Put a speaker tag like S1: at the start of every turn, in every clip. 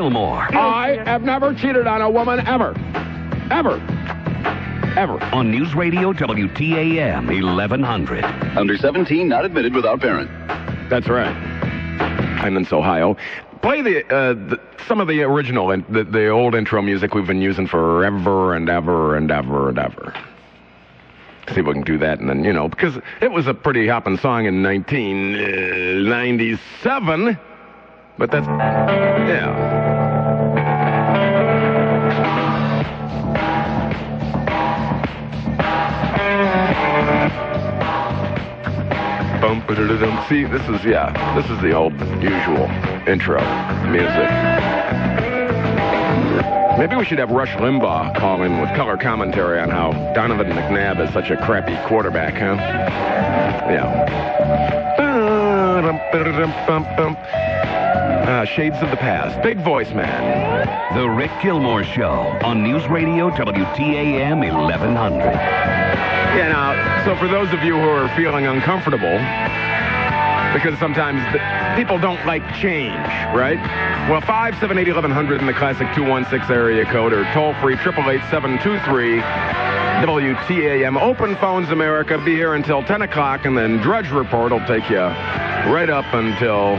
S1: Gilmour.
S2: I have never cheated on a woman, ever. Ever. Ever.
S1: On News Radio WTAM 1100.
S3: Under 17, not admitted without parent.
S2: That's right. Hyman's, Ohio. Play some of the original, the old intro music we've been using forever and ever and ever and ever. See if we can do that, and then, because it was a pretty hopping song in 1997, but that's, yeah. See, this is the old usual intro music. Maybe we should have Rush Limbaugh call in with color commentary on how Donovan McNabb is such a crappy quarterback, huh? Yeah. Shades of the past. Big voice man.
S1: The Rick Gilmour Show on News Radio WTAM 1100.
S2: Yeah, now, so for those of you who are feeling uncomfortable, because sometimes people don't like change, right? Well, 578-1100 in the classic 216 area code, or toll-free 888-723-WTAM. Open Phones America, be here until 10 o'clock, and then Drudge Report will take you right up until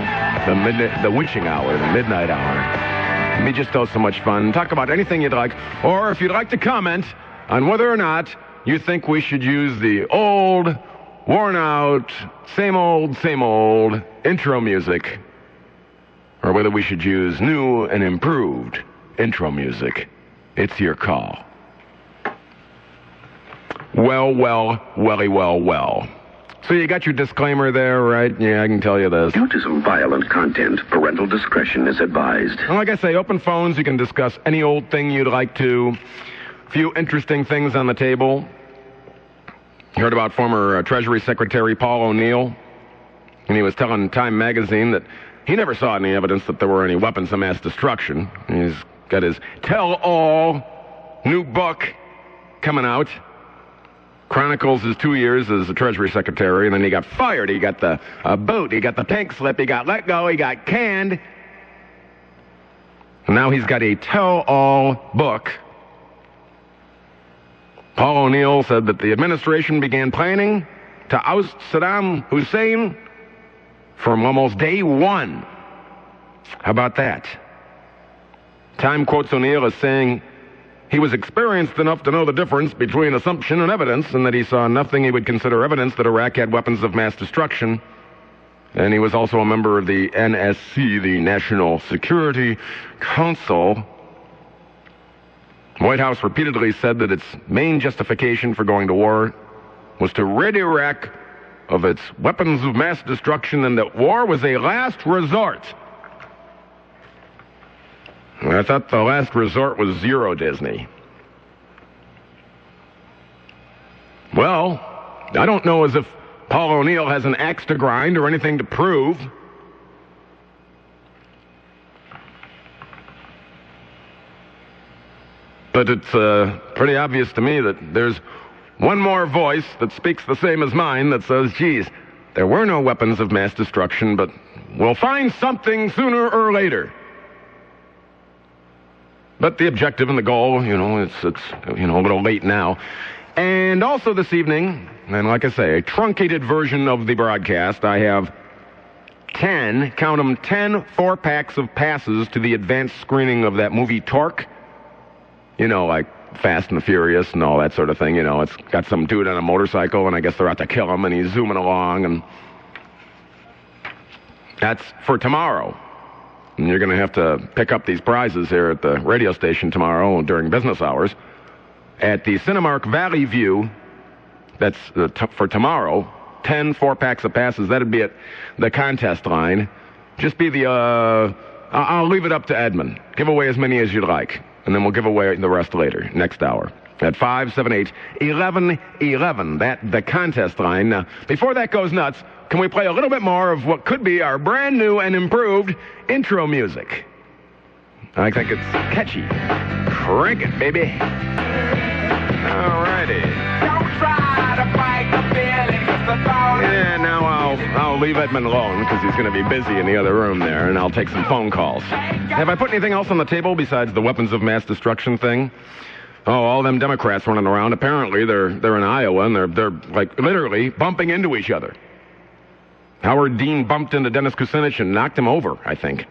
S2: the witching hour, the midnight hour. It'll be just so much fun. Talk about anything you'd like, or if you'd like to comment on whether or not you think we should use the old, worn-out, same old intro music, or whether we should use new and improved intro music. It's your call. Well. So you got your disclaimer there, right? Yeah, I can tell you this.
S4: Due to some violent content, parental discretion is advised.
S2: Well, like I say, open phones, you can discuss any old thing you'd like to. A few interesting things on the table. You heard about former Treasury Secretary Paul O'Neill, and he was telling Time magazine that he never saw any evidence that there were any weapons of mass destruction. He's got his tell-all new book coming out. Chronicles his 2 years as a Treasury Secretary, and then he got fired. He got the boot, he got the pink slip, he got let go, he got canned. And now he's got a tell-all book. Paul O'Neill said that the administration began planning to oust Saddam Hussein from almost day one. How about that? Time quotes O'Neill as saying he was experienced enough to know the difference between assumption and evidence, and that he saw nothing he would consider evidence that Iraq had weapons of mass destruction. And he was also a member of the NSC, the National Security Council. The White House repeatedly said that its main justification for going to war was to rid Iraq of its weapons of mass destruction, and that war was a last resort. I thought the last resort was zero Disney. Well, I don't know as if Paul O'Neill has an axe to grind or anything to prove. But it's pretty obvious to me that there's one more voice that speaks the same as mine that says, geez, there were no weapons of mass destruction, but we'll find something sooner or later. But the objective and the goal, it's a little late now. And also this evening, and like I say, a truncated version of the broadcast, I have 10 4-packs of passes to the advanced screening of that movie Torque. Like Fast and Furious and all that sort of thing. It's got some dude on a motorcycle, and I guess they're out to kill him, and he's zooming along, and that's for tomorrow. And you're going to have to pick up these prizes here at the radio station tomorrow during business hours. At the Cinemark Valley View, that's for tomorrow, 10 4-packs of passes. That'd be at the contest line. Just be the, I'll leave it up to Edmund. Give away as many as you'd like. And then we'll give away the rest later, next hour. At 578-1111, the contest line. Now, before that goes nuts, can we play a little bit more of what could be our brand new and improved intro music? I think it's catchy. Crank it, baby. All righty. Don't try to fight the feeling, 'cause the thought. Yeah, now I'll leave leave Edmund alone because he's going to be busy in the other room there, and I'll take some phone calls. Have I put anything else on the table besides the weapons of mass destruction thing? Oh, all them Democrats running around. Apparently, they're in Iowa, and they're like literally bumping into each other. Howard Dean bumped into Dennis Kucinich and knocked him over, I think.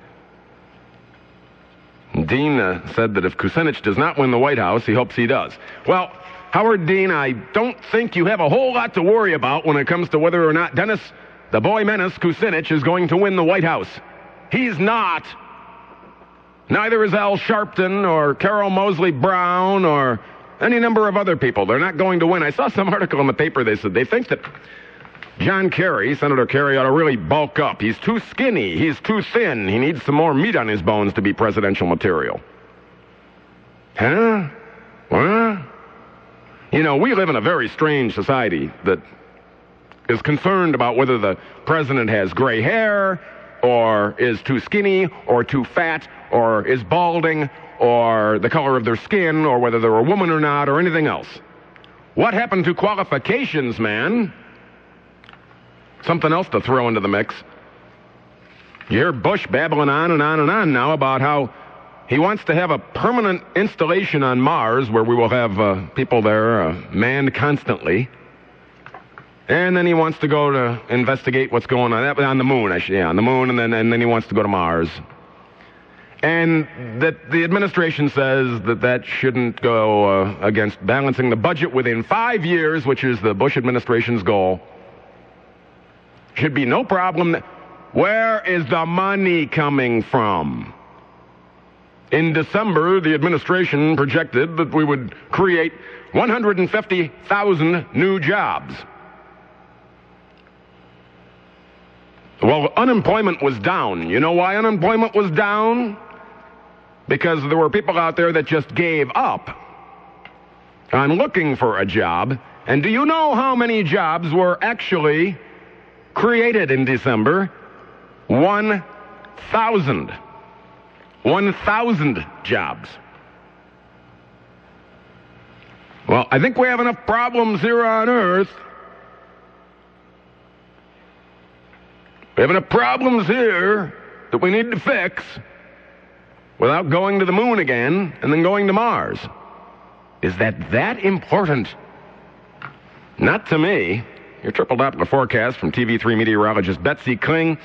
S2: Dean said that if Kucinich does not win the White House, he hopes he does. Well, Howard Dean, I don't think you have a whole lot to worry about when it comes to whether or not Dennis, the boy menace, Kucinich, is going to win the White House. He's not. Neither is Al Sharpton or Carol Moseley Brown or any number of other people. They're not going to win. I saw some article in the paper. They said they think that John Kerry, Senator Kerry, ought to really bulk up. He's too skinny. He's too thin. He needs some more meat on his bones to be presidential material. Huh? What? You know, we live in a very strange society that is concerned about whether the president has gray hair or is too skinny or too fat or is balding or the color of their skin or whether they're a woman or not or anything else. What happened to qualifications, man? Something else to throw into the mix. You hear Bush babbling on and on and on now about how he wants to have a permanent installation on Mars where we will have people there manned constantly. And then he wants to go to investigate what's going on the moon, on the moon, and then he wants to go to Mars. And that the administration says that shouldn't go against balancing the budget within 5 years, which is the Bush administration's goal. Should be no problem. Where is the money coming from? In December, the administration projected that we would create 150,000 new jobs. Well, unemployment was down. You know why unemployment was down? Because there were people out there that just gave up on looking for a job. And do you know how many jobs were actually created in December? 1,000. 1,000 jobs. Well, I think we have enough problems here on Earth. We have enough problems here that we need to fix without going to the moon again and then going to Mars. Is that important? Not to me. Your triple Doppler forecast from TV3 meteorologist Betsy Kling.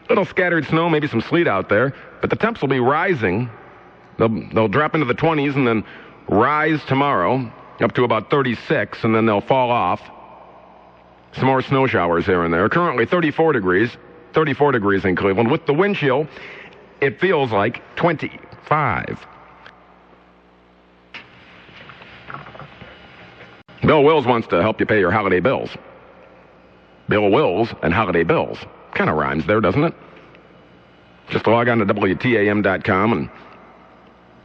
S2: Little scattered snow, maybe some sleet out there, but the temps will be rising. They'll drop into the 20s and then rise tomorrow up to about 36, and then they'll fall off. Some more snow showers here and there. Currently 34 degrees in Cleveland. With the wind chill, it feels like 25. Bill Wills wants to help you pay your holiday bills. Bill Wills and holiday bills. Kind of rhymes there, doesn't it? Just log on to WTAM.com and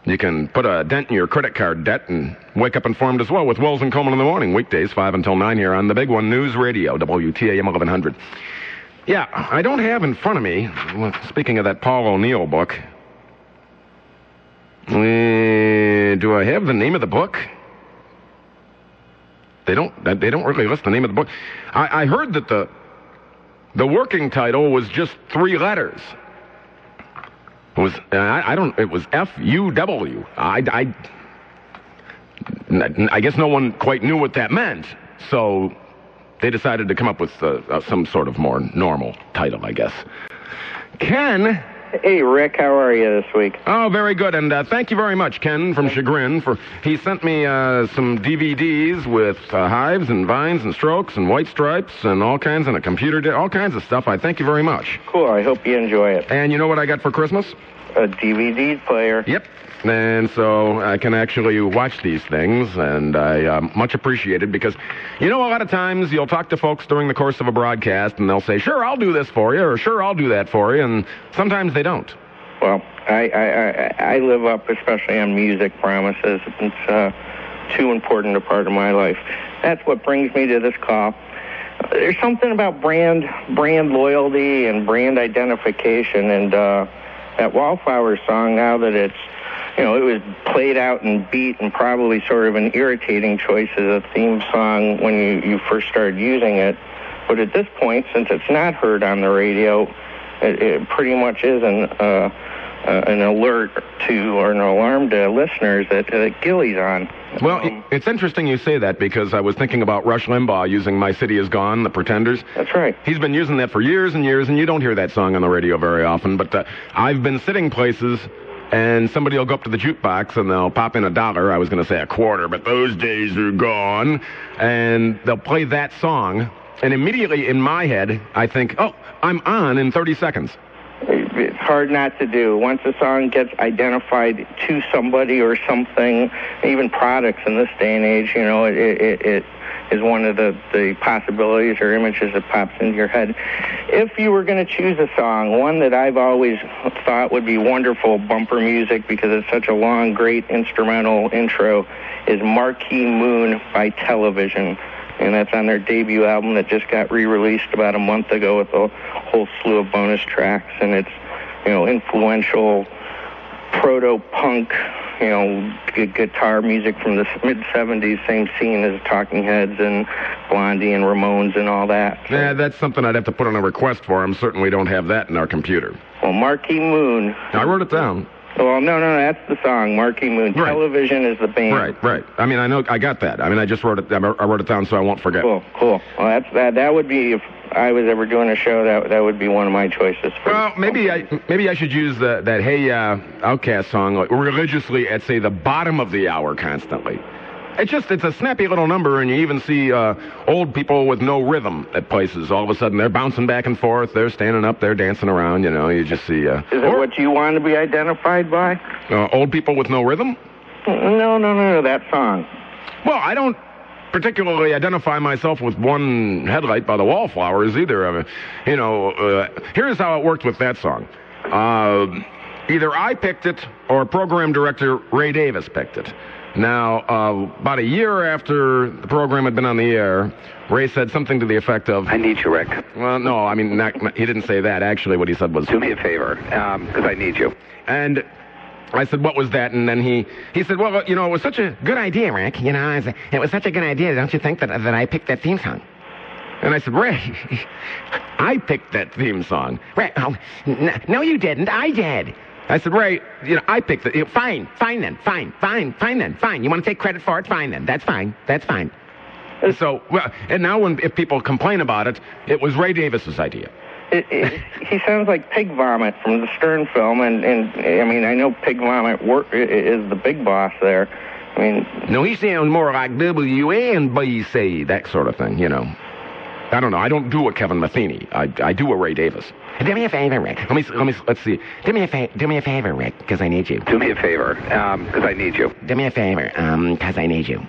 S2: you can put a dent in your credit card debt and wake up informed as well with Wills and Coleman in the morning, weekdays 5 until 9 here on the Big One News Radio, WTAM 1100. Yeah, I don't have in front of me, speaking of that Paul O'Neill book, do I have the name of the book? They don't really list the name of the book. I heard that the working title was just 3 letters. It was it was F-U-W. I guess no one quite knew what that meant, so they decided to come up with some sort of more normal title, I guess. Ken.
S5: Hey, Rick, how are you this week?
S2: Oh, very good, and thank you very much, Ken from Chagrin. He sent me some DVDs with hives and vines and strokes and white stripes and all kinds, and a computer, all kinds of stuff. I thank you very much.
S5: Cool, I hope you enjoy it.
S2: And you know what I got for Christmas?
S5: A DVD player.
S2: Yep. And so I can actually watch these things, and I much appreciate it because, you know, a lot of times you'll talk to folks during the course of a broadcast, and they'll say, sure, I'll do this for you, or sure, I'll do that for you, and sometimes they don't.
S5: Well, I live up, especially on music promises. It's too important a part of my life. That's what brings me to this call. There's something about brand loyalty and brand identification, and that Wallflowers song, now that it's, you know, it was played out and beat and probably sort of an irritating choice as a theme song when you first started using it. But at this point, since it's not heard on the radio, it pretty much is an alert to, or an alarm to listeners that Gilly's on.
S2: Well, it's interesting you say that, because I was thinking about Rush Limbaugh using My City Is Gone, The Pretenders.
S5: That's right.
S2: He's been using that for years and years, and you don't hear that song on the radio very often. But I've been sitting places, and somebody will go up to the jukebox, and they'll pop in $1. I was going to say $0.25, but those days are gone. And they'll play that song, and immediately in my head, I think, oh, I'm on in 30 seconds.
S5: It's hard not to do. Once a song gets identified to somebody or something, even products in this day and age, you know, it is one of the possibilities or images that pops into your head. If you were going to choose a song, one that I've always thought would be wonderful bumper music because it's such a long, great instrumental intro, is Marquee Moon by Television. And that's on their debut album that just got re-released about a month ago with a whole slew of bonus tracks. And it's, you know, influential proto-punk, you know, guitar music from the mid-'70s, same scene as Talking Heads and Blondie and Ramones and all that. So.
S2: Yeah, that's something I'd have to put on a request for. I certainly don't have that in our computer.
S5: Well, Marquee Moon.
S2: I wrote it down.
S5: Well, no, that's the song, Marquee Moon.
S2: Right.
S5: Television is the band.
S2: Right. I mean, I know, I got that. I mean, I just wrote it. I wrote it down so I won't forget.
S5: Cool. Well, that would be, if I was ever doing a show, that would be one of my choices.
S2: Well, maybe I should use that Hey Outcast song religiously at, say, the bottom of the hour constantly. It's a snappy little number, and you even see old people with no rhythm at places. All of a sudden, they're bouncing back and forth. They're standing up. They're dancing around. You know, you just see. Is
S5: it what you want to be identified by?
S2: Old people with no rhythm?
S5: No, that song.
S2: Well, I don't particularly identify myself with one Headlight by the Wallflowers either. You know, here's how it worked with that song. Either I picked it or program director Ray Davis picked it. Now, about a year after the program had been on the air, Ray said something to the effect of,
S4: I need you, Rick.
S2: Well, no, I mean, he didn't say that. Actually, what he said was,
S4: do me a favor, because I need you.
S2: And I said, what was that? And then he said, well, you know, it was such a good idea, Rick. You know, it was such a good idea. Don't you think that I picked that theme song? And I said, Ray, I picked that theme song. Ray, no, you didn't. I did. I said, Ray, you know, I picked it. Fine then. You want to take credit for it? Fine then. That's fine. So, well, and now if people complain about it, it was Ray Davis's idea.
S5: He sounds like Pig Vomit from the Stern film, and I mean, I know Pig Vomit is the big boss there. I mean...
S2: No, he sounds more like WNBC, that sort of thing, you know. I don't know. I don't do a Kevin Metheny. I do a Ray Davis. Do me a favor, Rick. Let's see. Do me a favor, Rick, because I need you.
S4: Do me a favor, because I need you.
S2: Do me a favor, because I need you.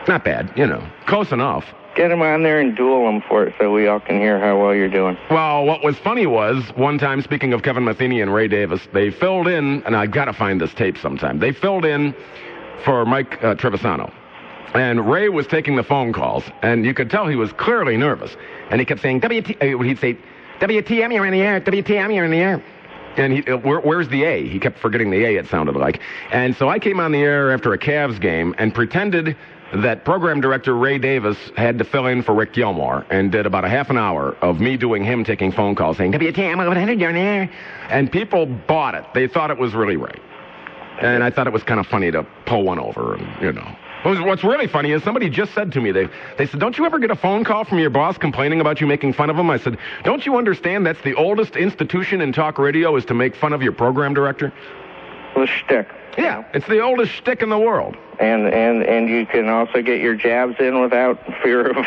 S2: Not bad, you know. Close enough.
S5: Get him on there and duel him for it so we all can hear how well you're doing.
S2: Well, what was funny was, one time, speaking of Kevin Metheny and Ray Davis, they filled in, and I've got to find this tape sometime, they filled in for Mike Trevisano. And Ray was taking the phone calls, and you could tell he was clearly nervous. And he kept saying, he'd say, WTM, you're in the air. WTM, you're in the air. And where's the A? He kept forgetting the A, it sounded like. And so I came on the air after a Cavs game and pretended that program director Ray Davis had to fill in for Rick Gilmour and did about a half an hour of me doing him taking phone calls saying, WTM, you're in the air. And people bought it. They thought it was really Ray. And I thought it was kind of funny to pull one over, and, you know. What's really funny is somebody just said to me, they said, don't you ever get a phone call from your boss complaining about you making fun of him? I said, don't you understand that's the oldest institution in talk radio is to make fun of your program director?
S5: The shtick.
S2: Yeah, it's the oldest shtick in the world.
S5: And you can also get your jabs in without fear of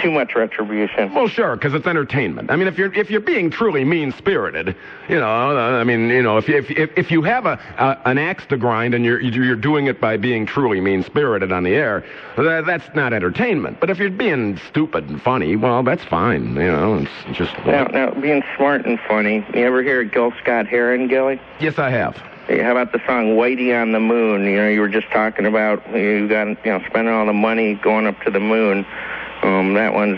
S5: too much retribution.
S2: Well, sure, because it's entertainment. I mean, if you're being truly mean-spirited, you know, I mean, you know, if you have an axe to grind and you're doing it by being truly mean-spirited on the air, that's not entertainment. But if you're being stupid and funny, well, that's fine. You know, it's just
S5: now being smart and funny. You ever hear of Gil Scott-Heron, Gilly?
S2: Yes, I have.
S5: How about the song Whitey on the Moon? You know, you were just talking about spending all the money going up to the moon. That one's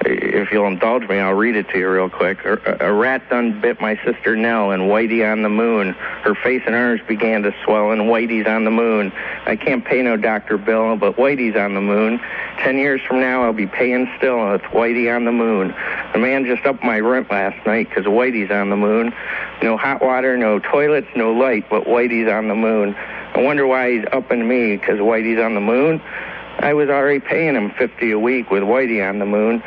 S5: If you'll indulge me, I'll read it to you real quick. A rat done bit my sister Nell and Whitey on the moon. Her face and arms began to swell and Whitey's on the moon. I can't pay no doctor bill, but Whitey's on the moon. 10 years from now, I'll be paying still, and it's Whitey on the moon. The man just upped my rent last night because Whitey's on the moon. No hot water, no toilets, no light, but Whitey's on the moon. I wonder why he's upping me because Whitey's on the moon. I was already paying him $50 a week with Whitey on the moon.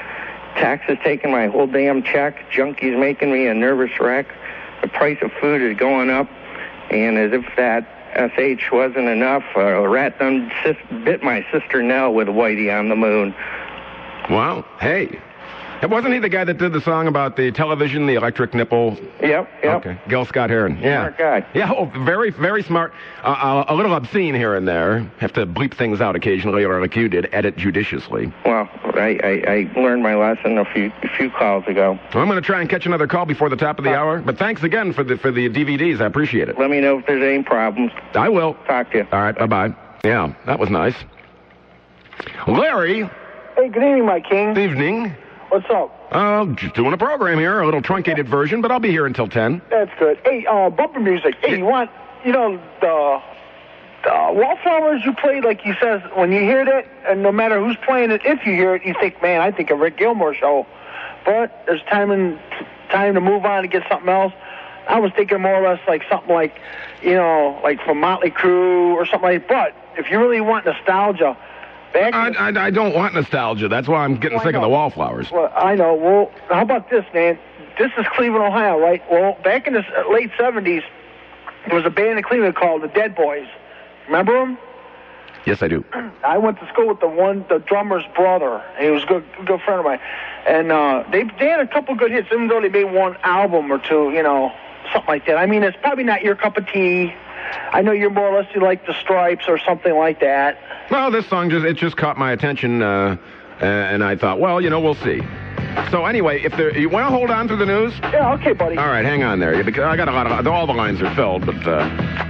S5: Taxes taking my whole damn check. Junkies making me a nervous wreck. The price of food is going up. And as if that SH wasn't enough, a rat done bit my sister Nell with Whitey on the moon.
S2: Wow. Hey. Wasn't he the guy that did the song about the television, the electric nipple?
S5: Yep.
S2: Okay. Gil Scott Heron. Yeah.
S5: Smart guy.
S2: Yeah, very, very smart. A little obscene here and there. Have to bleep things out occasionally, or like you did, edit judiciously.
S5: Well, I learned my lesson a few calls ago.
S2: Well, I'm going to try and catch another call before the top of the hour. But thanks again for the DVDs. I appreciate it.
S5: Let me know if there's any problems.
S2: I will.
S5: Talk to you.
S2: All right. Bye-bye. Yeah, that was nice. Larry.
S6: Hey, good evening, my king.
S2: Good evening.
S6: What's up?
S2: Just doing a program here, a little truncated version, but I'll be here until 10.
S6: That's good. Hey, bumper music. Hey, you want, the Wallflowers you played, like he says, when you hear that, and no matter who's playing it, if you hear it, you think, man, I think a Rick Gilmour show. But there's time to move on and get something else. I was thinking more or less like something like, like from Motley Crue or something like that. But if you really want nostalgia,
S2: I don't want nostalgia. That's why I'm getting sick of the Wallflowers.
S6: Well, I know. Well, how about this, man? This is Cleveland, Ohio, right? Well, back in the late 70s, there was a band in Cleveland called the Dead Boys. Remember them?
S2: Yes, I do.
S6: I went to school with the drummer's brother. And he was a good friend of mine. And they had a couple good hits, even though they made one album or two, something like that. I mean, it's probably not your cup of tea. I know you're more or less you like the Stripes or something like that.
S2: Well, this song just caught my attention, and I thought, well, we'll see. So anyway, you want to hold on to the news?
S6: Yeah, okay, buddy.
S2: All right, hang on there, because I got a lot of all the lines are filled, but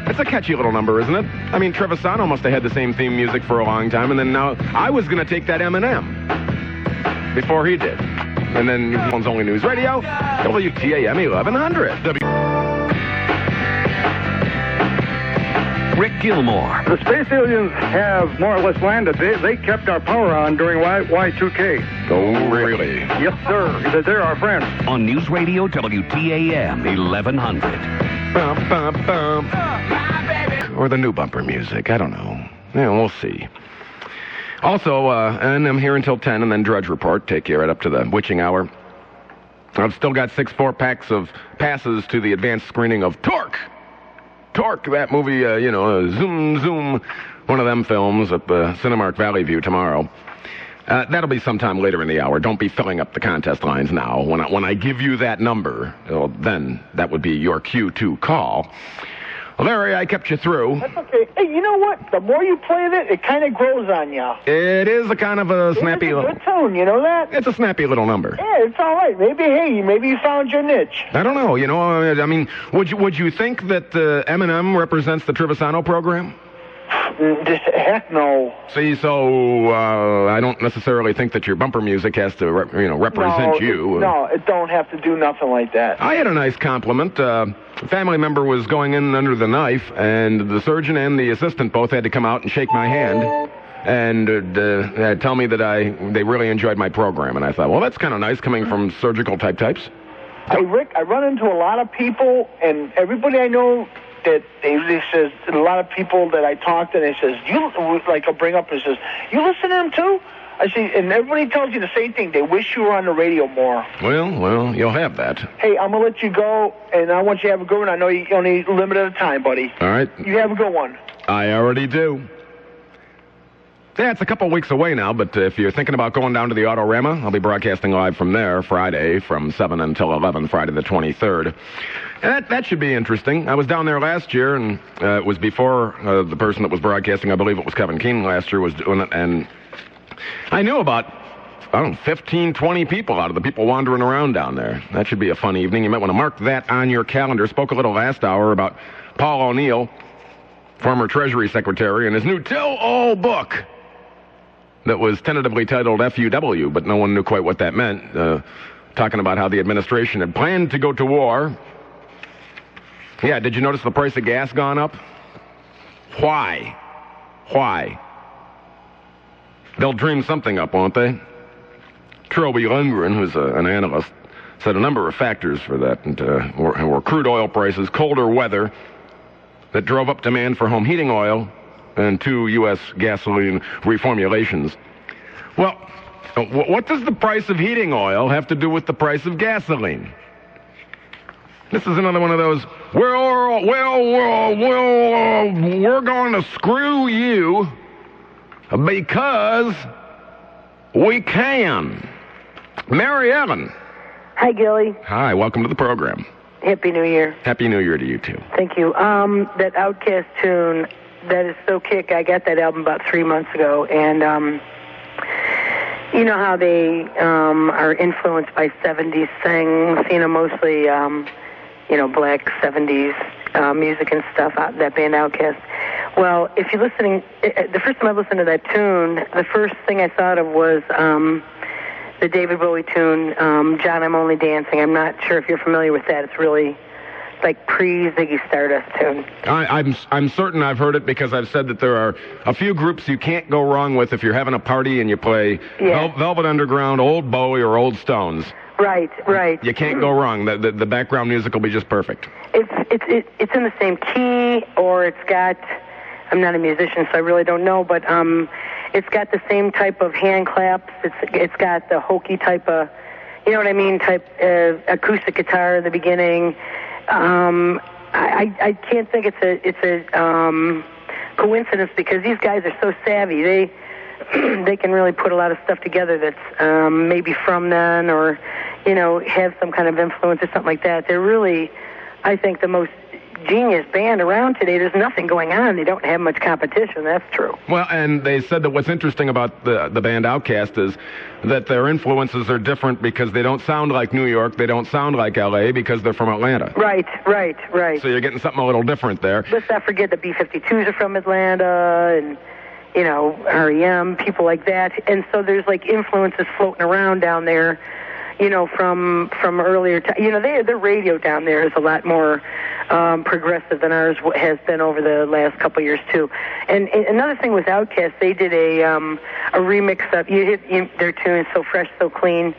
S2: it's a catchy little number, isn't it? I mean, Trevisano must have had the same theme music for a long time, and then now I was going to take that Eminem before he did, and then One's Only News Radio, WTAM 1100.
S1: Rick Gilmour.
S7: The space aliens have more or less landed. They kept our power on during Y2K.
S2: Oh, really?
S7: Yes, sir. They're our friends.
S1: On News Radio WTAM 1100.
S2: Bum, bum, bum. Or the new bumper music. I don't know. Yeah, we'll see. Also, and I'm here until 10, and then Drudge Report. Take you right up to the witching hour. I've still got 6 4-packs of passes to the advanced screening of Torque, that movie, Zoom, Zoom, one of them films at Cinemark Valley View tomorrow. That'll be sometime later in the hour. Don't be filling up the contest lines now. When I give you that number, then that would be your cue to call. Larry, I kept you through.
S6: That's okay. Hey, you know what? The more you play it kind of grows on you.
S2: It is a kind of a snappy
S6: little...
S2: little...
S6: It's a good tune, you know that?
S2: It's a snappy little number.
S6: Yeah, it's all right. Maybe you found your niche.
S2: I don't know. I mean, would you think that Eminem represents the Trevisano program?
S6: Heck no.
S2: See, so I don't necessarily think that your bumper music has to, represent you.
S6: No, it don't have to do nothing like that.
S2: I had a nice compliment. A family member was going in under the knife, and the surgeon and the assistant both had to come out and shake my hand and tell me that they really enjoyed my program. And I thought, well, that's kind of nice coming from surgical types.
S6: Hey, Rick, I run into a lot of people, and everybody I know that they says, a lot of people that I talk to, they says, I'll bring up and says, you listen to them too? I see, and everybody tells you the same thing. They wish you were on the radio more.
S2: Well, you'll have that.
S6: Hey, I'm going to let you go, and I want you to have a good one. I know you only limited time, buddy.
S2: All right.
S6: You have a good one.
S2: I already do. Yeah, it's a couple weeks away now, but if you're thinking about going down to the Autorama, I'll be broadcasting live from there Friday from 7 until 11, Friday the 23rd. And that should be interesting. I was down there last year, and it was before the person that was broadcasting, I believe it was Kevin Keene last year, was doing it, and I knew about, 15, 20 people out of the people wandering around down there. That should be a fun evening. You might want to mark that on your calendar. Spoke a little last hour about Paul O'Neill, former Treasury Secretary, and his new tell-all book. that was tentatively titled FUW, but no one knew quite what that meant, talking about how the administration had planned to go to war. Yeah, did you notice the price of gas gone up? Why? They'll dream something up, won't they? Trilby Lundgren, who's an analyst, said a number of factors for that, and were crude oil prices, colder weather that drove up demand for home heating oil, and 2 U.S. gasoline reformulations. Well, what does the price of heating oil have to do with the price of gasoline? This is another one of those, we're going to screw you because we can. Mary Ellen.
S8: Hi, Gilly.
S2: Hi, welcome to the program.
S8: Happy New Year.
S2: Happy New Year to you, too.
S8: Thank you. That Outkast tune, that is so kick. I got that album about 3 months ago, and you know how they are influenced by 70s things, mostly, black 70s music and stuff, that band Outkast. Well, if you're listening, the first time I listened to that tune, the first thing I thought of was the David Bowie tune, John, I'm Only Dancing. I'm not sure if you're familiar with that. It's really like pre-Ziggy Stardust tune.
S2: I'm certain I've heard it because I've said that there are a few groups you can't go wrong with if you're having a party and you play Velvet Underground, Old Bowie, or Old Stones.
S8: Right.
S2: You can't go wrong. The background music will be just perfect.
S8: It's in the same key, or it's got, I'm not a musician, so I really don't know, but it's got the same type of hand claps. It's got the hokey type of, type acoustic guitar in the beginning. I can't think it's a coincidence because these guys are so savvy. They can really put a lot of stuff together that's maybe from then, or have some kind of influence or something like that. They're really, I think, the most genius band around today. There's nothing going on. They don't have much competition. That's true.
S2: Well, and they said that what's interesting about the band Outkast is that their influences are different because they don't sound like New York, they don't sound like L.A. because they're from Atlanta.
S8: Right.
S2: So you're getting something a little different there.
S8: Let's not forget the B-52s are from Atlanta, and REM, people like that. And so there's like influences floating around down there, from earlier time. Their radio down there is a lot more progressive than ours has been over the last couple of years too. And another thing with Outkast, they did a remix of their tune So Fresh, So Clean.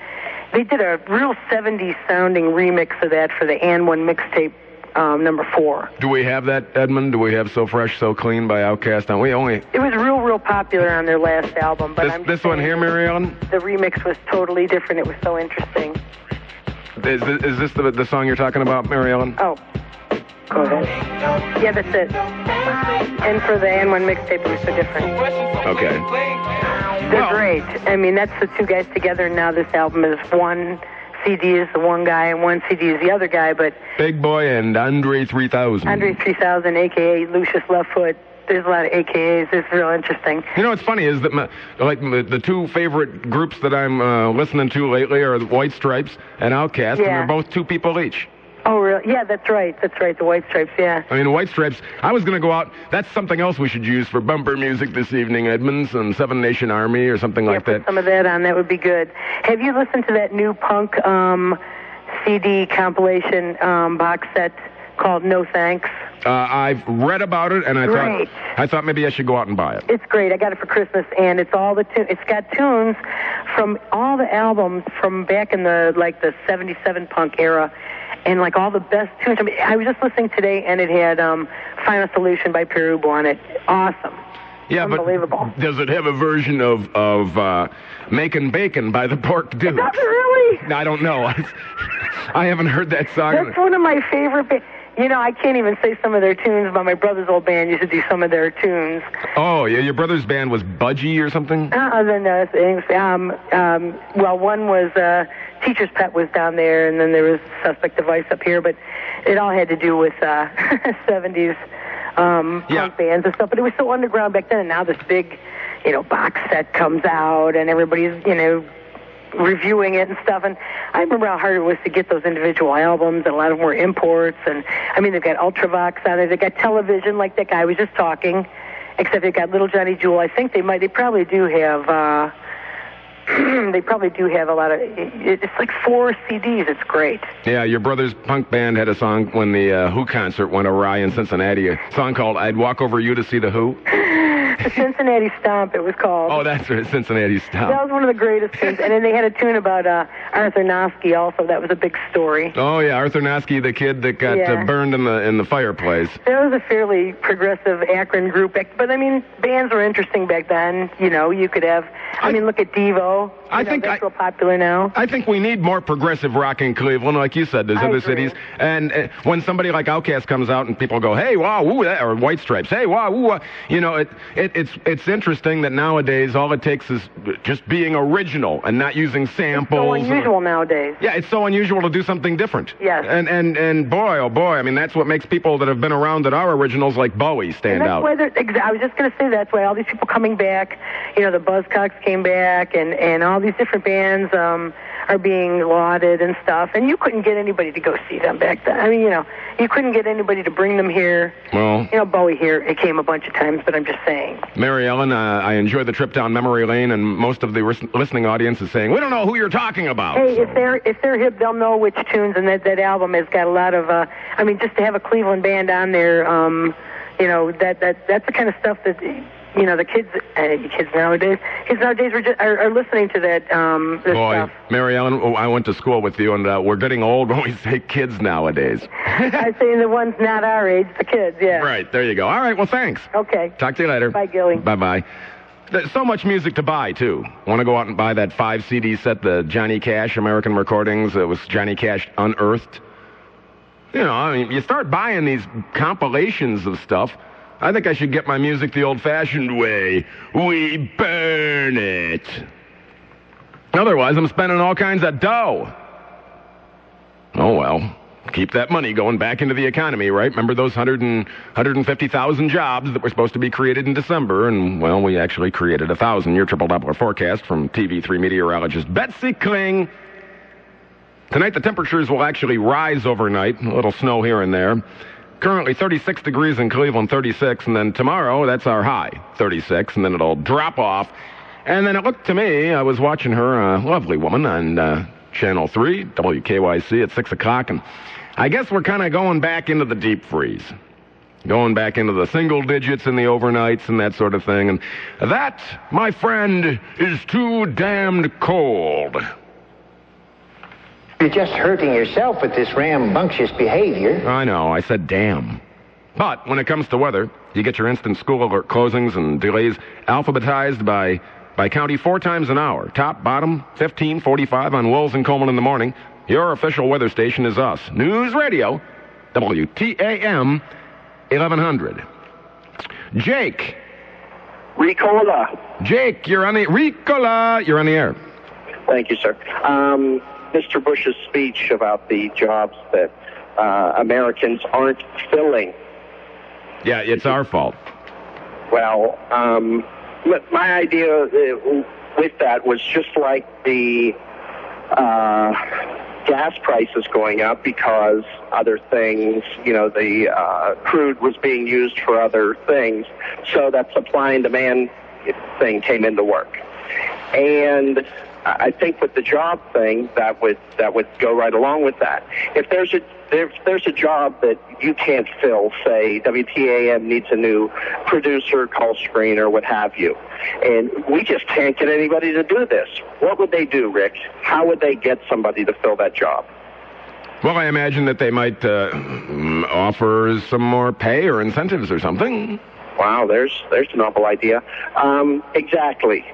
S8: They did a real 70s sounding remix of that for the And One mixtape. Number 4. Do
S2: we have that, Edmund? Do we have So Fresh, So Clean by Outkast?
S8: It was real popular on their last album. But
S2: this one here, Mary Ellen?
S8: The remix was totally different. It was so interesting.
S2: Is this the song you're talking about, Mary Ellen?
S8: Oh, go ahead. Yeah, that's it. And for the And One mixtape, it was so different.
S2: Okay.
S8: They're great. I mean, that's the two guys together, and now this album is one CD is the one guy and one CD is the other guy, but
S2: Big Boy and Andre 3000.
S8: Andre 3000, a.k.a. Lucius Leftfoot. There's a lot of AKAs. It's real interesting.
S2: What's funny is that the two favorite groups that I'm listening to lately are the White Stripes and Outkast, and they're both 2 people each.
S8: Oh, really? Yeah, that's right. The White Stripes, yeah.
S2: I mean, the White Stripes, I was going to go out. That's something else we should use for bumper music this evening, Edmonds, and Seven Nation Army or something like that.
S8: Put some of that on. That would be good. Have you listened to that new punk CD compilation box set called No Thanks?
S2: I've read about it, and I thought maybe I should go out and buy it.
S8: It's great. I got it for Christmas, and it's all it's got tunes from all the albums from back in the 77 punk era. And like all the best tunes. I mean, I was just listening today, and it had "Final Solution" by Perubo on it. Awesome.
S2: Yeah,
S8: unbelievable.
S2: But does it have a version of "Makin' Bacon" by the Pork Dukes?
S8: It doesn't really.
S2: I don't know. I haven't heard that song.
S8: That's one of my favorite. I can't even say some of their tunes, but my brother's old band used to do some of their tunes.
S2: Oh, yeah, your brother's band was Budgie or something?
S8: No things. Well, one was Teacher's Pet was down there, and then there was Suspect Device up here, but it all had to do with 70s punk bands and stuff. But it was so underground back then, and now this big, box set comes out, and everybody's, reviewing it and stuff, and I remember how hard it was to get those individual albums, and a lot of them were imports, and I mean, they've got Ultravox on it, they've got Television, like that guy was just talking, except they've got Little Johnny Jewel. I think they probably do have. They probably do have a lot of. It's like 4 CDs. It's great.
S2: Yeah, your brother's punk band had a song when the Who concert went awry in Cincinnati. A song called "I'd Walk Over You to See the Who."
S8: The Cincinnati Stomp, it was called.
S2: Oh, that's right, Cincinnati Stomp.
S8: That was one of the greatest things. And then they had a tune about Arthur Noski also. That was a big story.
S2: Oh, yeah, Arthur Noski, the kid that got burned in the fireplace.
S8: That was a fairly progressive Akron group. But, I mean, bands were interesting back then. You know, you could have... I mean, look at Devo. I think that's real popular now.
S2: I think we need more progressive rock in Cleveland, like you said. There's other cities. And when somebody like Outkast comes out and people go, hey, wow, ooh, that, or White Stripes, hey, wow, ooh, you know, it's interesting that nowadays all it takes is just being original and not using samples.
S8: It's so unusual nowadays.
S2: Yeah, it's so unusual to do something different.
S8: Yes.
S2: And boy, oh boy, I mean, that's what makes people that have been around that are originals like Bowie stand out.
S8: Why I was just going to say that's why all these people coming back, you know, the Buzzcocks came back and all these different bands are being lauded and stuff. And you couldn't get anybody to go see them back then. I mean, you know, you couldn't get anybody to bring them here.
S2: Well,
S8: you know, Bowie here, it came a bunch of times, but I'm just saying.
S2: Mary Ellen, I enjoy the trip down memory lane, and most of the listening audience is saying, we don't know who you're talking about.
S8: Hey, if they're hip, they'll know which tunes, and that album has got a lot of, I mean, just to have a Cleveland band on there, you know, that's the kind of stuff that... You know, the kids nowadays are listening to that this stuff.
S2: Mary Ellen, I went to school with you, and we're getting old when we say kids nowadays.
S8: I say the ones not our age, the kids, yeah.
S2: Right, there you go. All right, well, thanks.
S8: Okay.
S2: Talk to you later.
S8: Bye, Gilly.
S2: Bye-bye. There's so much music to buy, too. Want to go out and buy that 5-CD set, the Johnny Cash American Recordings? It was Johnny Cash Unearthed. You know, I mean, you start buying these compilations of stuff. I think I should get my music the old-fashioned way. We burn it. Otherwise, I'm spending all kinds of dough. Oh, well, keep that money going back into the economy, right? Remember those 150,000 jobs that were supposed to be created in December? And, well, we actually created 1,000. Your triple Doppler forecast from TV3 meteorologist Betsy Kling. Tonight, the temperatures will actually rise overnight. A little snow here and there. Currently 36 degrees in Cleveland, 36, and then tomorrow, that's our high, 36, and then it'll drop off. And then it looked to me, I was watching her, a lovely woman, on Channel 3, WKYC, at 6 o'clock, and I guess we're kind of going back into the deep freeze. Going back into the single digits and the overnights and that sort of thing. And that, my friend, is too damned cold.
S9: You're just hurting yourself with this rambunctious behavior.
S2: I know, I said damn. But when it comes to weather, you get your instant school alert closings and delays alphabetized by county 4 times an hour. Top, bottom, 15, 45 on Wolves and Coleman in the morning. Your official weather station is us. News Radio, WTAM 1100. Jake.
S10: Ricola.
S2: Jake, you're on the... Ricola, you're on the air.
S10: Thank you, sir. Mr. Bush's speech about the jobs that Americans aren't filling.
S2: Yeah, it's our fault.
S10: Well, my idea with that was just like the gas prices going up because other things, you know, the crude was being used for other things, so that supply and demand thing came into work. And I think with the job thing, that would go right along with that. If there's a job that you can't fill, say WTAM needs a new producer, call screener, what have you, and we just can't get anybody to do this, what would they do, Rick? How would they get somebody to fill that job?
S2: Well, I imagine that they might offer some more pay or incentives or something.
S10: Wow, there's an awful idea. Exactly.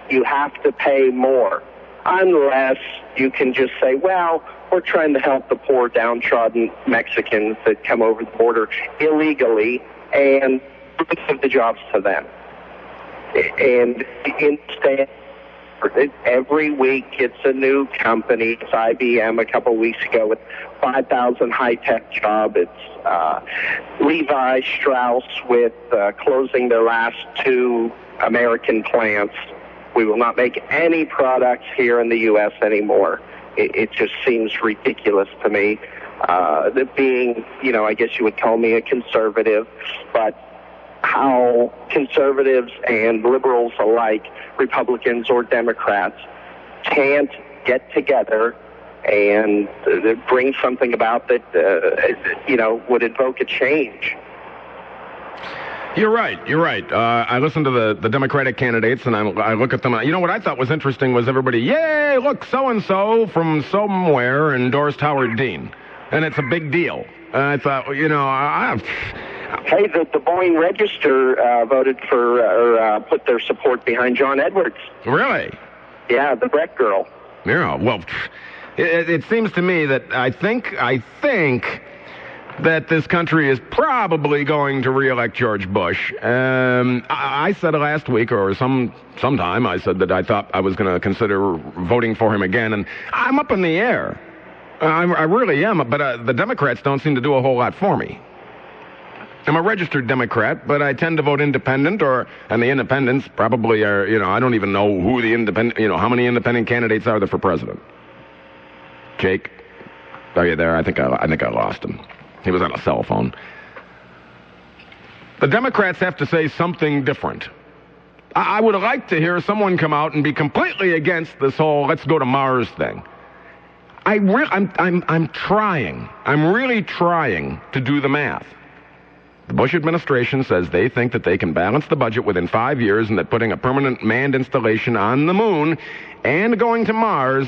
S10: You have to pay more, unless you can just say, well, we're trying to help the poor, downtrodden Mexicans that come over the border illegally and give the jobs to them. And instead, every week it's a new company. It's IBM a couple of weeks ago with 5,000 high-tech jobs. It's Levi Strauss with closing their last 2 American plants. We will not make any products here in the U.S. anymore. It just seems ridiculous to me. That being, you know, I guess you would call me a conservative, but how conservatives and liberals alike, Republicans or Democrats, can't get together and bring something about that, would invoke a change.
S2: You're right. I listen to the Democratic candidates, and I look at them. You know what I thought was interesting was everybody, yay, look, so-and-so from somewhere endorsed Howard Dean. And it's a big deal. And I thought,
S10: Hey, the Des Moines Register voted for, put their support behind John Edwards.
S2: Really?
S10: Yeah, the Breck girl.
S2: Yeah, well, it seems to me that I think that this country is probably going to re-elect George Bush. I said last week or sometime, I said that I thought I was going to consider voting for him again, and I'm up in the air. I really am, but the Democrats don't seem to do a whole lot for me. I'm a registered Democrat, but I tend to vote independent, and the independents probably are, I don't even know who the independent, how many independent candidates are there for president? Jake, are you there? I think I lost him. He was on a cell phone. The Democrats have to say something different. I would like to hear someone come out and be completely against this whole let's go to Mars thing. I'm trying. I'm really trying to do the math. The Bush administration says they think that they can balance the budget within 5 years and that putting a permanent manned installation on the moon and going to Mars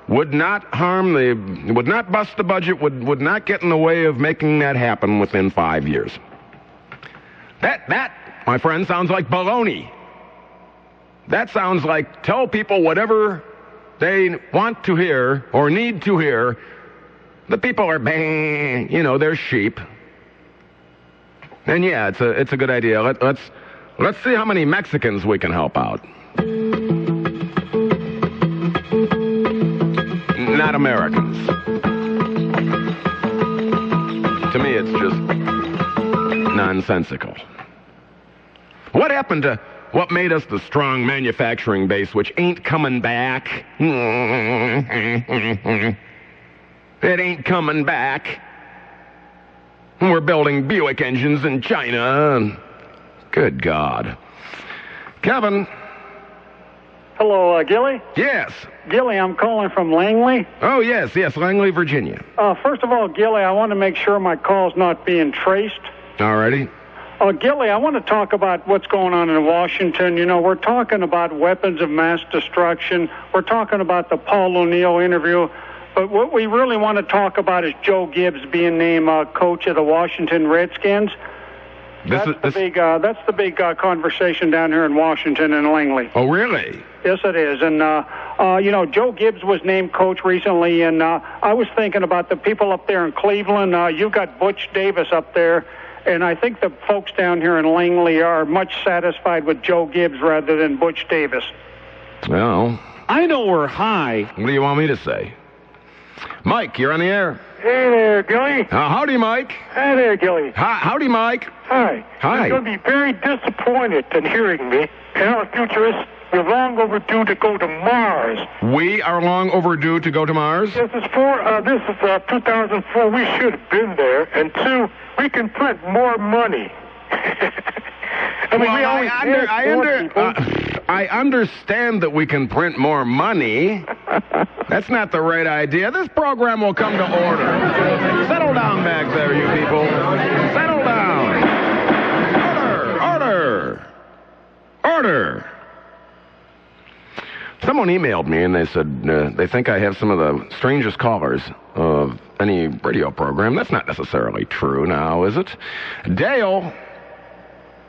S2: would not bust the budget, would not get in the way of making that happen within 5 years. That, my friend, sounds like baloney. That sounds like tell people whatever they want to hear or need to hear. The people are bang, they're sheep. And yeah, it's a good idea. Let's see how many Mexicans we can help out. Not Americans. To me, it's just nonsensical. What happened to what made us the strong manufacturing base, which ain't coming back? It ain't coming back. We're building Buick engines in China. Good God. Kevin.
S7: Hello, Gilly?
S2: Yes.
S7: Gilly, I'm calling from Langley.
S2: Oh, yes, Langley, Virginia.
S7: First of all, Gilly, I want to make sure my call's not being traced.
S2: All righty.
S7: Gilly, I want to talk about what's going on in Washington. We're talking about weapons of mass destruction. We're talking about the Paul O'Neill interview. But what we really want to talk about is Joe Gibbs being named coach of the Washington Redskins. That's the big conversation down here in Washington and Langley.
S2: Oh, really?
S7: Yes, it is. And, Joe Gibbs was named coach recently, and I was thinking about the people up there in Cleveland. You've got Butch Davis up there, and I think the folks down here in Langley are much satisfied with Joe Gibbs rather than Butch Davis.
S2: Well,
S11: I know we're high.
S2: What do you want me to say? Mike, you're on the air.
S6: Hey there, Gilly.
S2: Howdy, Mike.
S6: Hi there, Gilly.
S2: Howdy, Mike.
S6: Hi.
S2: Hi.
S6: You're going to be very disappointed in hearing me. And our futurists, we're long overdue to go to Mars.
S2: We are long overdue to go to Mars?
S6: This is 2004. We should have been there. And 2, we can print more money.
S2: I understand that we can print more money. That's not the right idea. This program will come to order. Settle down back there, you people. Settle down. Order. Someone emailed me and they said they think I have some of the strangest callers of any radio program. That's not necessarily true now, is it? Dale.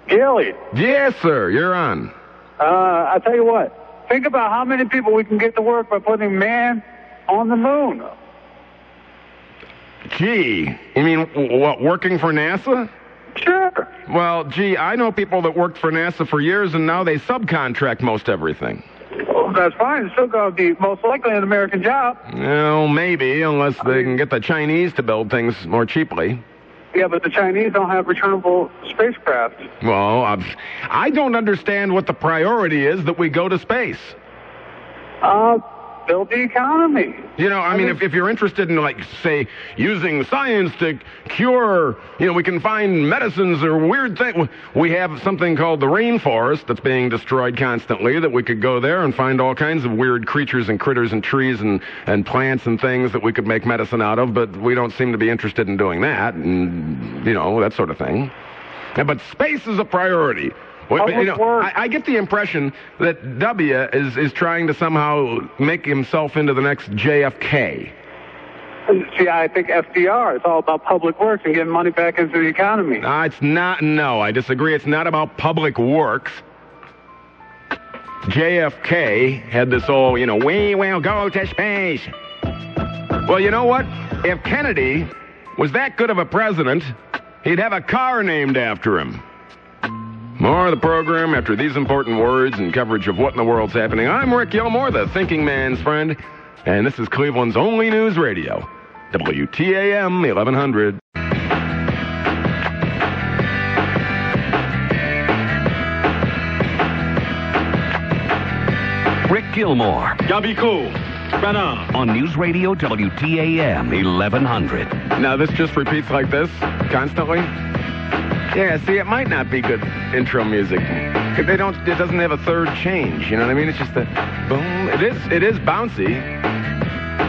S6: Gilly.
S2: Yes, sir. You're on.
S6: I'll tell you what. Think about how many people we can get to work by putting man on the moon.
S2: Gee, you mean what, working for NASA?
S6: Sure.
S2: Well, gee, I know people that worked for NASA for years and now they subcontract most everything.
S6: Well, that's fine. It's still going to be most likely an American job.
S2: Well, maybe, unless they can get the Chinese to build things more cheaply.
S6: Yeah, but the Chinese don't have returnable spacecraft.
S2: Well, I don't understand what the priority is that we go to space.
S6: build the economy.
S2: You know, I mean, if you're interested in, like, say, using science to cure, you know, we can find medicines or weird things. We have something called the rainforest that's being destroyed constantly, that we could go there and find all kinds of weird creatures and critters and trees and plants and things that we could make medicine out of, but we don't seem to be interested in doing that, and, you know, that sort of thing. But space is a priority. You know, I get the impression that W is trying to somehow make himself into the next JFK.
S6: See, I think FDR, it's all about public works and getting money back into the economy.
S2: It's not, no, I disagree. It's not about public works. JFK had this whole, you know, we will go to space. Well, you know what? If Kennedy was that good of a president, he'd have a car named after him. More of the program after these important words and coverage of what in the world's happening. I'm Rick Gilmour, the thinking man's friend, and this is Cleveland's only news radio, WTAM 1100.
S1: Rick Gilmour.
S11: Y'all be cool. Right on.
S1: On News Radio WTAM 1100.
S2: Now, this just repeats like this constantly? Yeah, see, it might not be good intro music. It doesn't have a third change, you know what I mean? It's just a boom. It is bouncy.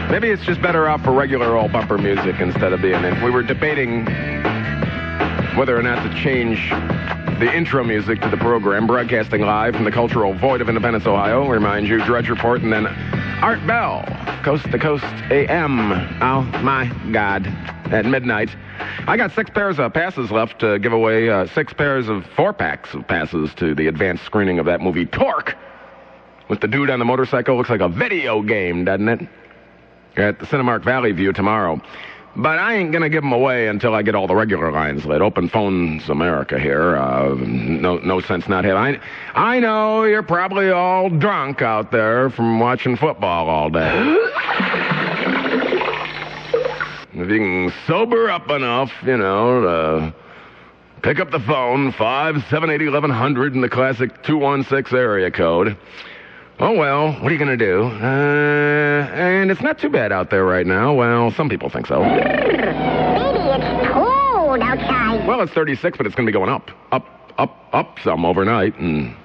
S2: Maybe it's just better off for regular old bumper music instead of being in. We were debating whether or not to change the intro music to the program, broadcasting live from the cultural void of Independence, Ohio. Remind you, Drudge Report, and then Art Bell, Coast to Coast AM. Oh, my God, at midnight. I got 6 pairs of passes left to give away, 6 pairs of 4-packs of passes to the advanced screening of that movie, Torque, with the dude on the motorcycle. Looks like a video game, doesn't it? At the Cinemark Valley View tomorrow. But I ain't going to give them away until I get all the regular lines lit. Open Phones America here. No sense not having. I know you're probably all drunk out there from watching football all day. If you can sober up enough, you know, to pick up the phone, 578-1100 in the classic 216 area code. Oh, well, what are you going to do? And it's not too bad out there right now. Well, some people think so.
S12: Baby, it's cold outside.
S2: Well, it's 36, but it's going to be going up some overnight. And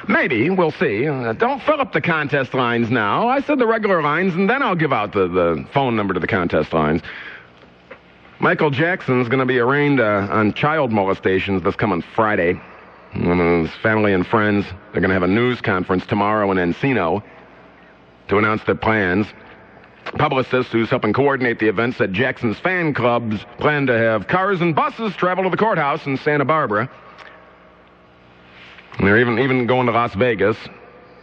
S2: maybe, we'll see. Don't fill up the contest lines now. I said the regular lines, and then I'll give out the phone number to the contest lines. Michael Jackson's going to be arraigned on child molestations this coming Friday. His family and friends, they're going to have a news conference tomorrow in Encino to announce their plans. Publicist who's helping coordinate the event said Jackson's fan clubs plan to have cars and buses travel to the courthouse in Santa Barbara. And they're even going to Las Vegas.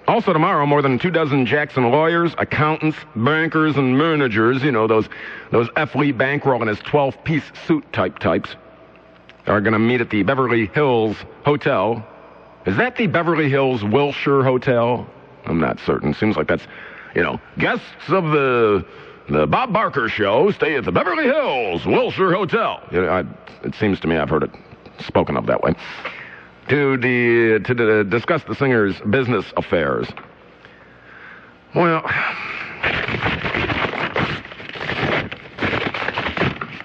S2: Also tomorrow, more than 24 Jackson lawyers, accountants, bankers, and managers, you know, those F. Lee Bankroll and his 12-piece suit types, are going to meet at the Beverly Hills Hotel. Is that the Beverly Hills Wilshire Hotel? I'm not certain. Seems like that's, you know, guests of the Bob Barker Show stay at the Beverly Hills Wilshire Hotel. You know, it seems to me I've heard it spoken of that way. To discuss the singer's business affairs. Well,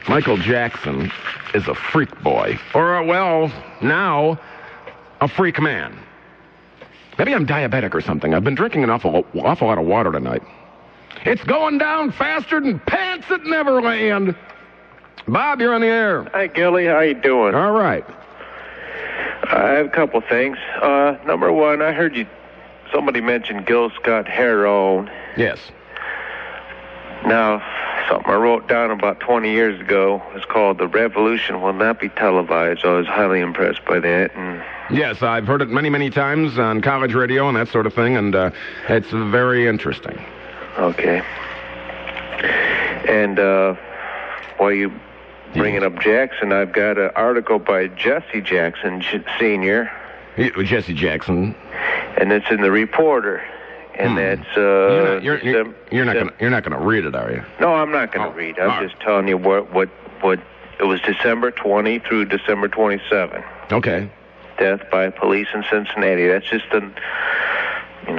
S2: Michael Jackson is a freak boy. Or, well, now, a freak man. Maybe I'm diabetic or something. I've been drinking an awful lot of water tonight. It's going down faster than pants at Neverland. Bob, you're on the air.
S13: Hi, Gilly. How you doing?
S2: All right.
S13: I have a couple things. Number one, I heard somebody mentioned Gil Scott-Heron.
S2: Yes.
S13: Now, something I wrote down about 20 years ago is called The Revolution Will Not Be Televised. I was highly impressed by that. And
S2: yes, I've heard it many, many times on college radio and that sort of thing, and it's very interesting.
S13: Okay. And while you bringing up Jackson, I've got an article by Jesse Jackson Sr.
S2: Jesse Jackson.
S13: And it's in the Reporter. And that's
S2: you're not going to read it, are you?
S13: No, I'm not going to read. I'm just telling you what it was December 20 through December 27.
S2: Okay.
S13: Death by police in Cincinnati. That's just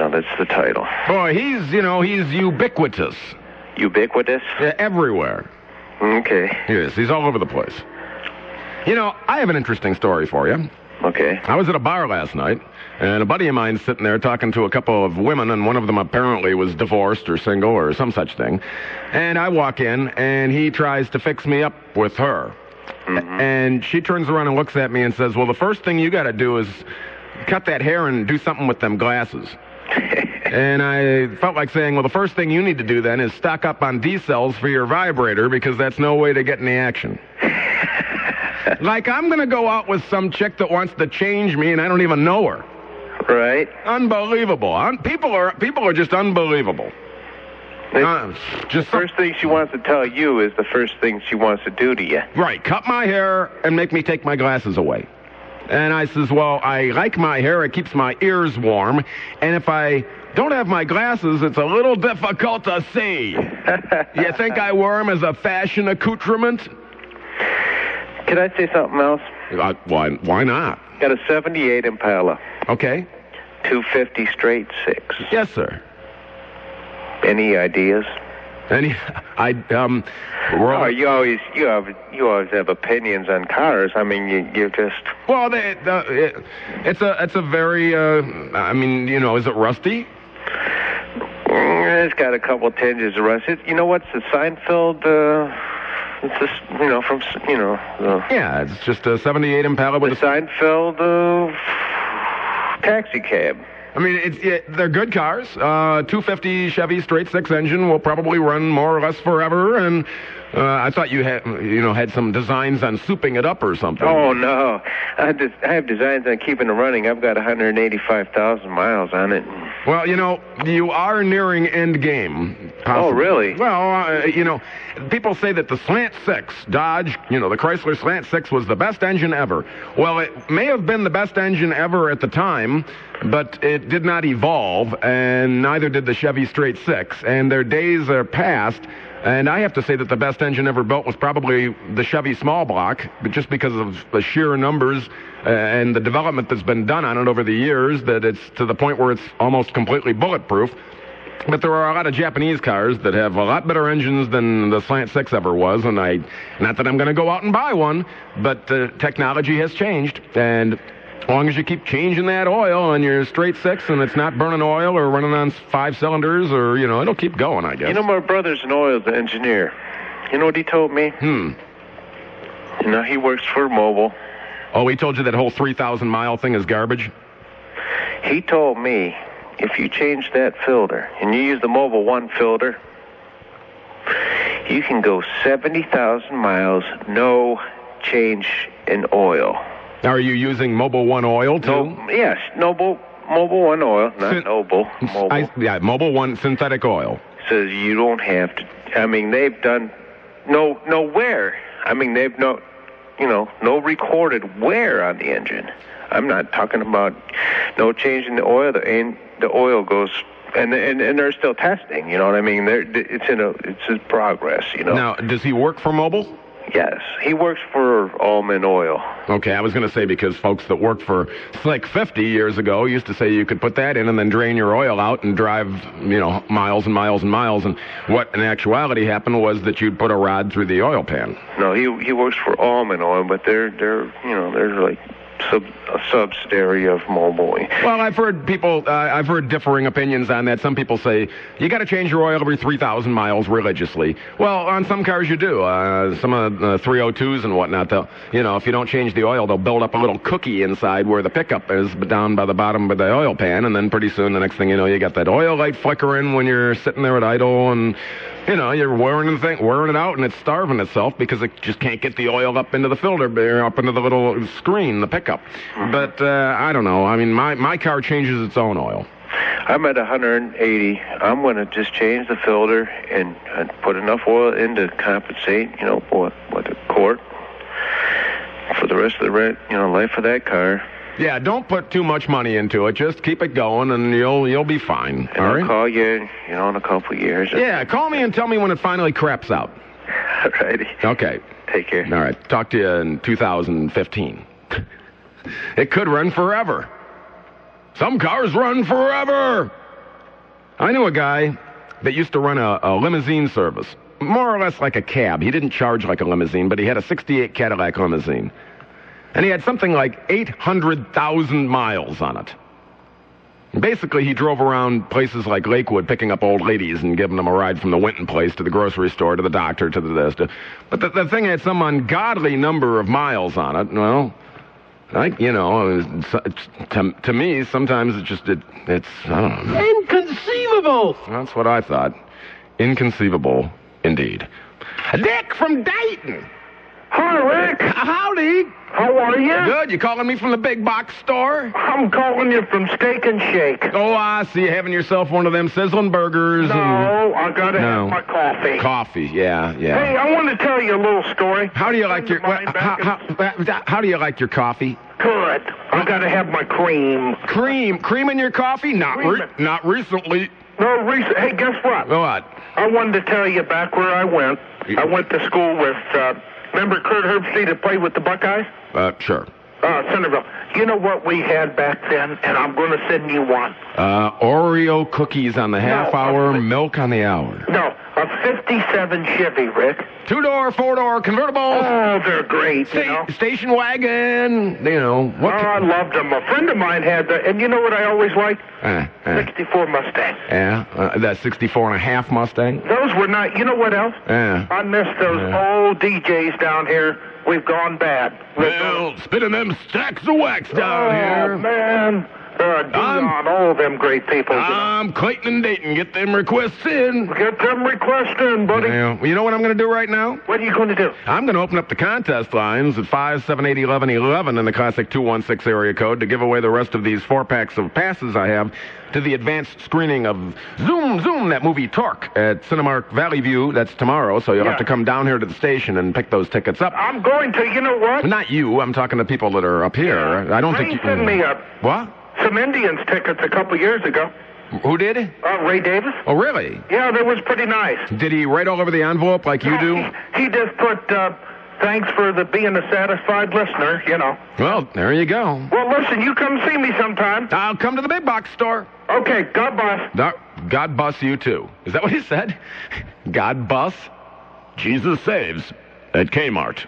S13: Yeah, that's the title.
S2: Boy, he's ubiquitous.
S13: Ubiquitous?
S2: Yeah, everywhere.
S13: Okay.
S2: Yes, he's all over the place. I have an interesting story for you.
S13: Okay.
S2: I was at a bar last night, and a buddy of mine's sitting there talking to a couple of women, and one of them apparently was divorced or single or some such thing. And I walk in, and he tries to fix me up with her. Mm-hmm. And she turns around and looks at me and says, well, the first thing you got to do is cut that hair and do something with them glasses. And I felt like saying, well, the first thing you need to do then is stock up on D-cells for your vibrator, because that's no way to get any action. Like, I'm going to go out with some chick that wants to change me, and I don't even know her.
S13: Right.
S2: Unbelievable. People are just unbelievable.
S13: Just first thing she wants to tell you is the first thing she wants to do to you.
S2: Right. Cut my hair and make me take my glasses away. And I says, well, I like my hair. It keeps my ears warm. And if I don't have my glasses, it's a little difficult to see. You think I wear them as a fashion accoutrement?
S13: Can I say something else?
S2: Why not?
S13: Got a 78 Impala.
S2: Okay.
S13: 250 straight 6.
S2: Yes, sir.
S13: Any ideas?
S2: You
S13: always have opinions on cars. I mean, you just.
S2: Well, it's a very. Is it rusty?
S13: It's got a couple tinges of rust. You know what's the Seinfeld? It's just,
S2: Yeah, it's just a 78 Impala with
S13: the Seinfeld taxi cab.
S2: I mean, they're good cars. 250 Chevy straight 6 engine will probably run more or less forever. And I thought you had some designs on souping it up or something.
S13: Oh no, I have designs on keeping it running. I've got 185,000 miles on it.
S2: Well, you are nearing end game. Possibly.
S13: Oh really?
S2: Well, people say that the Slant 6 Dodge, the Chrysler Slant 6 was the best engine ever. Well, it may have been the best engine ever at the time, but it did not evolve, and neither did the Chevy Straight 6, and their days are past. And I have to say that the best engine ever built was probably the Chevy Small Block, but just because of the sheer numbers and the development that's been done on it over the years, that it's to the point where it's almost completely bulletproof. But there are a lot of Japanese cars that have a lot better engines than the Slant 6 ever was, and not that I'm going to go out and buy one, but technology has changed, and as long as you keep changing that oil on your straight 6 and it's not burning oil or running on 5 cylinders or, it'll keep going, I guess.
S13: My brother's an oil engineer. You know what he told me? He works for Mobil.
S2: Oh, he told you that whole 3,000-mile thing is garbage?
S13: He told me if you change that filter and you use the Mobil 1 filter, you can go 70,000 miles, no change in oil.
S2: Are you using Mobil 1 oil, too?
S13: No, yes, Mobil 1 oil, not Mobil.
S2: Mobil 1 synthetic oil.
S13: Says you don't have to. I mean, they've done no wear. I mean, they've no recorded wear on the engine. I'm not talking about no change in the oil. The oil goes, and they're still testing. You know what I mean? It's in progress.
S2: Now, does he work for Mobil?
S13: Yes, he works for Allman Oil.
S2: Okay, I was going to say because folks that worked for Slick 50 years ago used to say you could put that in and then drain your oil out and drive, miles and miles and miles. And what in actuality happened was that you'd put a rod through the oil pan.
S13: No, he works for Allman Oil, but they're like a subsidiary of Mobil.
S2: Well, I've heard differing opinions on that. Some people say you got to change your oil every 3,000 miles religiously. Well, on some cars you do. Some of the 302s and whatnot, if you don't change the oil, they'll build up a little cookie inside where the pickup is down by the bottom of the oil pan, and then pretty soon the next thing you know, you got that oil light flickering when you're sitting there at idle, and you're wearing it out, and it's starving itself because it just can't get the oil up into the filter, up into the little screen, the pickup. Mm-hmm. But I don't know. I mean, my car changes its own oil.
S13: I'm at 180. I'm going to just change the filter and put enough oil in to compensate, what the quart for the rest of the life of that car.
S2: Yeah, don't put too much money into it. Just keep it going, and you'll be fine.
S13: And I'll call you, in a couple of years.
S2: Yeah, call me and tell me when it finally craps out.
S13: All righty.
S2: Okay.
S13: Take care.
S2: All right. Talk to you in 2015. It could run forever. Some cars run forever. I knew a guy that used to run a limousine service, more or less like a cab. He didn't charge like a limousine, but he had a 68 Cadillac limousine. And he had something like 800,000 miles on it. Basically, he drove around places like Lakewood picking up old ladies and giving them a ride from the Winton place to the grocery store to the doctor to the this. But the thing had some ungodly number of miles on it. Well, to me, sometimes it's I don't know.
S14: Inconceivable!
S2: That's what I thought. Inconceivable, indeed. Dick from Dayton!
S15: Hi, Rick.
S2: Howdy.
S15: How are you?
S2: Good. You calling me from the big box store?
S15: I'm calling you from Steak and Shake.
S2: Oh, I see you having yourself one of them sizzling burgers.
S15: No, I gotta have my coffee.
S2: Coffee, yeah.
S15: Hey, I want to tell you a little story.
S2: How do you like your how do you like your coffee?
S15: Good. I gotta have my cream.
S2: Cream in your coffee? Not recently.
S15: No, Hey, guess what?
S2: What?
S15: I wanted to tell you back where I went. I went to school with. Remember Kurt Herbstreit that played with the Buckeyes?
S2: Sure.
S15: Centerville. You know what we had back then, and I'm going to send you one.
S2: Oreo cookies on the half hour, milk on the hour.
S15: No, a 57 Chevy, Rick.
S2: 2-door, 4-door convertibles.
S15: Oh, they're great,
S2: Station wagon,
S15: I loved them. A friend of mine had that, and you know what I always liked? 64 Mustang.
S2: Yeah, that 64 and a half Mustang.
S15: Those were not, you know what else?
S2: Yeah.
S15: I miss those old DJs down here. We've gone bad.
S2: Well, spitting them stacks of wax down here.
S15: Oh, man. Dion, all of them great people.
S2: I'm Clayton and Dayton. Get them requests in.
S15: Get them requests in, buddy.
S2: Yeah. You know what I'm going to do right now?
S15: What are you going to do?
S2: I'm going to open up the contest lines at 578-1111 in the classic 216 area code to give away the rest of these 4-packs of passes I have to the advanced screening of Zoom, that movie Torque at Cinemark Valley View. That's tomorrow, so you'll have to come down here to the station and pick those tickets up.
S15: I'm going to, you know what?
S2: Not you. I'm talking to people that are up here. I don't think you
S15: sent me up.
S2: What?
S15: Some Indians tickets a couple years ago.
S2: Who did?
S15: Ray Davis.
S2: Oh, really?
S15: Yeah, that was pretty nice.
S2: Did he write all over the envelope like you do?
S15: He just put, thanks for being a satisfied listener,
S2: Well, there you go.
S15: Well, listen, you come see me sometime.
S2: I'll come to the big box store.
S15: Okay, God bless.
S2: God bless you, too. Is that what he said? God bless? Jesus saves at Kmart.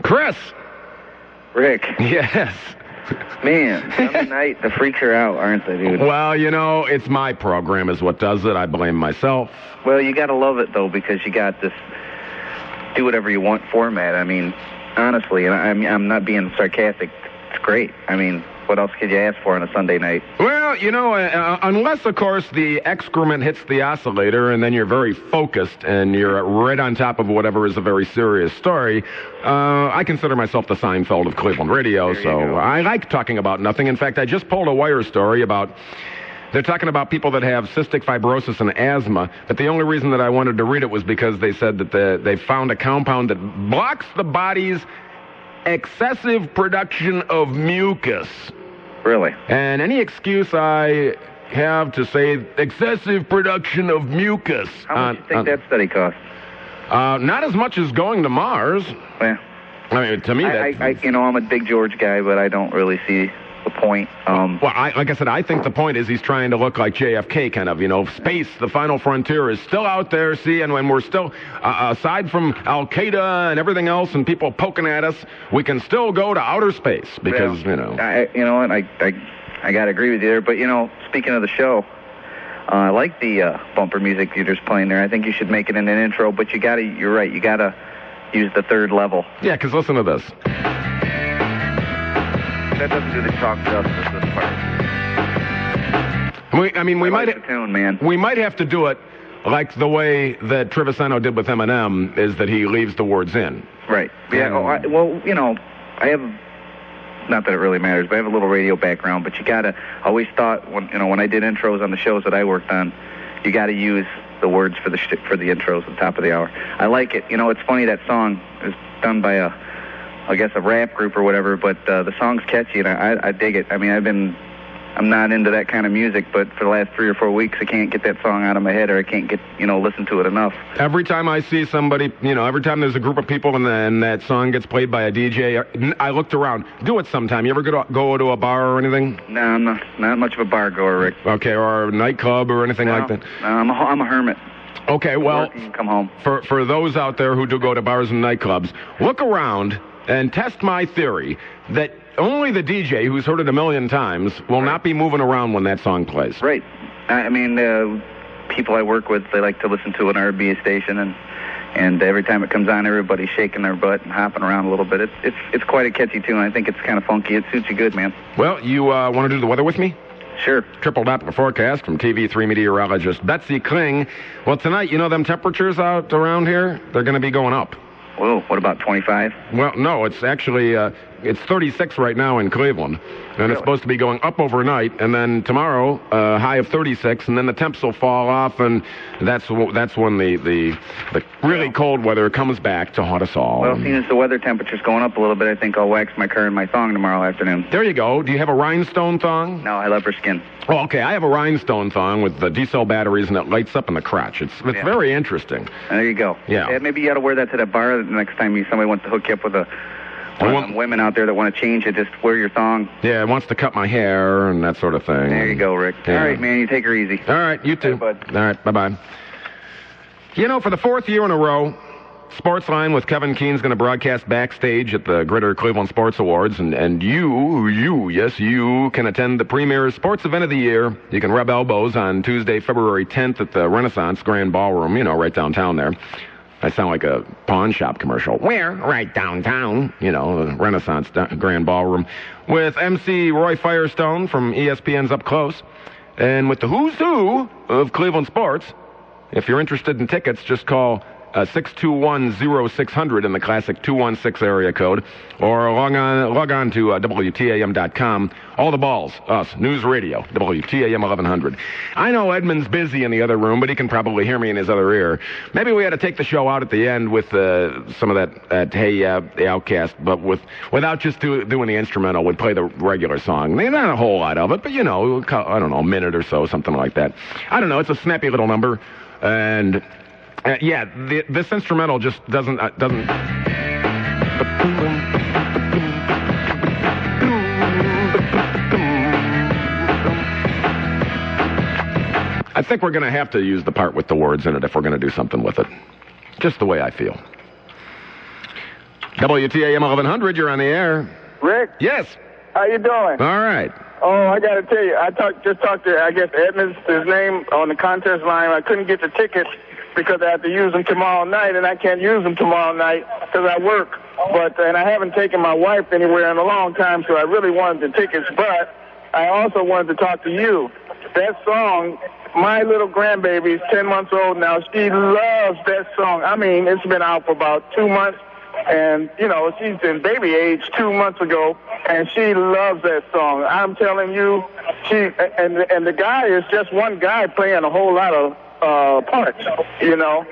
S2: Chris.
S16: Rick.
S2: Yes.
S16: Man, Sunday night, the freaks are out, aren't they, dude?
S2: Well, it's my program is what does it. I blame myself.
S16: Well, you got to love it, though, because you got this do whatever you want format. I mean, honestly, and I'm not being sarcastic. It's great. I mean, what else could you ask for on a Sunday night?
S2: Well, unless, of course, the excrement hits the oscillator and then you're very focused and you're right on top of whatever is a very serious story, I consider myself the Seinfeld of Cleveland radio, so I like talking about nothing. In fact, I just pulled a wire story about... They're talking about people that have cystic fibrosis and asthma, but the only reason that I wanted to read it was because they said that they found a compound that blocks the body's excessive production of mucus.
S16: Really?
S2: And any excuse I have to say excessive production of mucus.
S16: How much do you think that study cost?
S2: Not as much as going to Mars.
S16: Yeah.
S2: I mean, to me,
S16: I'm a big George guy, but I don't really see the point.
S2: Like I said, I think the point is he's trying to look like JFK, kind of, space, the final frontier is still out there, and when we're still, aside from Al-Qaeda and everything else and people poking at us, we can still go to outer space because,
S16: I got to agree with you there, but, speaking of the show, I like the bumper music you're just playing there. I think you should make it in an intro, but you're right, you got to use the third level.
S2: Yeah, because listen to this.
S16: That doesn't do the talk justice, this part.
S2: We might have to do it like the way that Trevisano did with Eminem, is that he leaves the words in.
S16: Right. Yeah. I have, not that it really matters, but I have a little radio background. But you gotta always thought when I did intros on the shows that I worked on, you gotta use the words for the intros at the top of the hour. I like it. It's funny that song is done by a rap group or whatever, but the song's catchy and I dig it. I mean, I've been I'm not into that kind of music, but for the last 3 or 4 weeks, I can't get that song out of my head, or I can't get, listen to it enough.
S2: Every time I see somebody, every time there's a group of people and that song gets played by a DJ, I looked around. Do it sometime. You ever go to a bar or anything?
S16: No, I'm not much of a bar goer, Rick.
S2: Okay, or a nightclub or anything like that?
S16: No, I'm a hermit.
S2: Okay, well,
S16: work and come home.
S2: For those out there who do go to bars and nightclubs, look around and test my theory that only the DJ, who's heard it a million times, will not be moving around when that song plays.
S16: Right. I mean, people I work with, they like to listen to an R&B station, and every time it comes on, everybody's shaking their butt and hopping around a little bit. It's quite a catchy tune. I think it's kind of funky. It suits you good, man.
S2: Well, you want to do the weather with me?
S16: Sure.
S2: Triple Doppler forecast from TV3 meteorologist Betsy Kling. Well, tonight, them temperatures out around here, they're going to be going up.
S16: Whoa, what about 25?
S2: Well, no, it's actually, it's 36 right now in Cleveland, and it's supposed to be going up overnight, and then tomorrow, high of 36, and then the temps will fall off, and that's when the really cold weather comes back to haunt us all.
S16: Well, seeing as the weather temperature's going up a little bit, I think I'll wax my car and my thong tomorrow afternoon.
S2: There you go. Do you have a rhinestone thong?
S16: No, I love her skin.
S2: Oh, okay. I have a rhinestone thong with the D-cell batteries, and it lights up in the crotch. It's very interesting.
S16: There you go.
S2: Yeah.
S16: Maybe you ought to wear that to that bar the next time somebody wants to hook you up with women out there that want to change it. Just wear your thong.
S2: Yeah, it wants to cut my hair and that sort of thing.
S16: There you go, Rick.
S2: Yeah.
S16: All right, man. You take her easy.
S2: All right, you too.
S16: Hey, bud.
S2: All right, bye-bye. For the 4th year in a row, Sportsline with Kevin Keen's going to broadcast backstage at the Greater Cleveland Sports Awards, and you can attend the premier sports event of the year. You can rub elbows on Tuesday, February 10th at the Renaissance Grand Ballroom, right downtown there. I sound like a pawn shop commercial. Where? Right downtown, the Renaissance Grand Ballroom, with MC Roy Firestone from ESPN's Up Close, and with the who's who of Cleveland sports. If you're interested in tickets, just call 621-0600 in the classic 216 area code, or log on to WTAM.com. All the balls, us, News Radio, WTAM 1100. I know Edmund's busy in the other room, but he can probably hear me in his other ear. Maybe we had to take the show out at the end with some of that the Outcast, but without just doing the instrumental. We'd play the regular song. Not a whole lot of it, but I don't know, a minute or so, something like that. I don't know. It's a snappy little number, and this instrumental just doesn't. I think we're going to have to use the part with the words in it if we're going to do something with it. Just the way I feel. WTAM 1100, you're on the air.
S14: Rick?
S2: Yes.
S14: How you doing?
S2: All right.
S14: Oh, I got to tell you, I just talked to, I guess, Edmonds, his name, on the contest line. I couldn't get the tickets because I have to use them tomorrow night, and I can't use them tomorrow night because I work. And I haven't taken my wife anywhere in a long time, so I really wanted the tickets. But I also wanted to talk to you. That song, my little grandbaby is 10 months old now. She loves that song. I mean, it's been out for about 2 months. And, she's in baby age 2 months ago, and she loves that song. I'm telling you, and the guy is just one guy playing a whole lot of parts,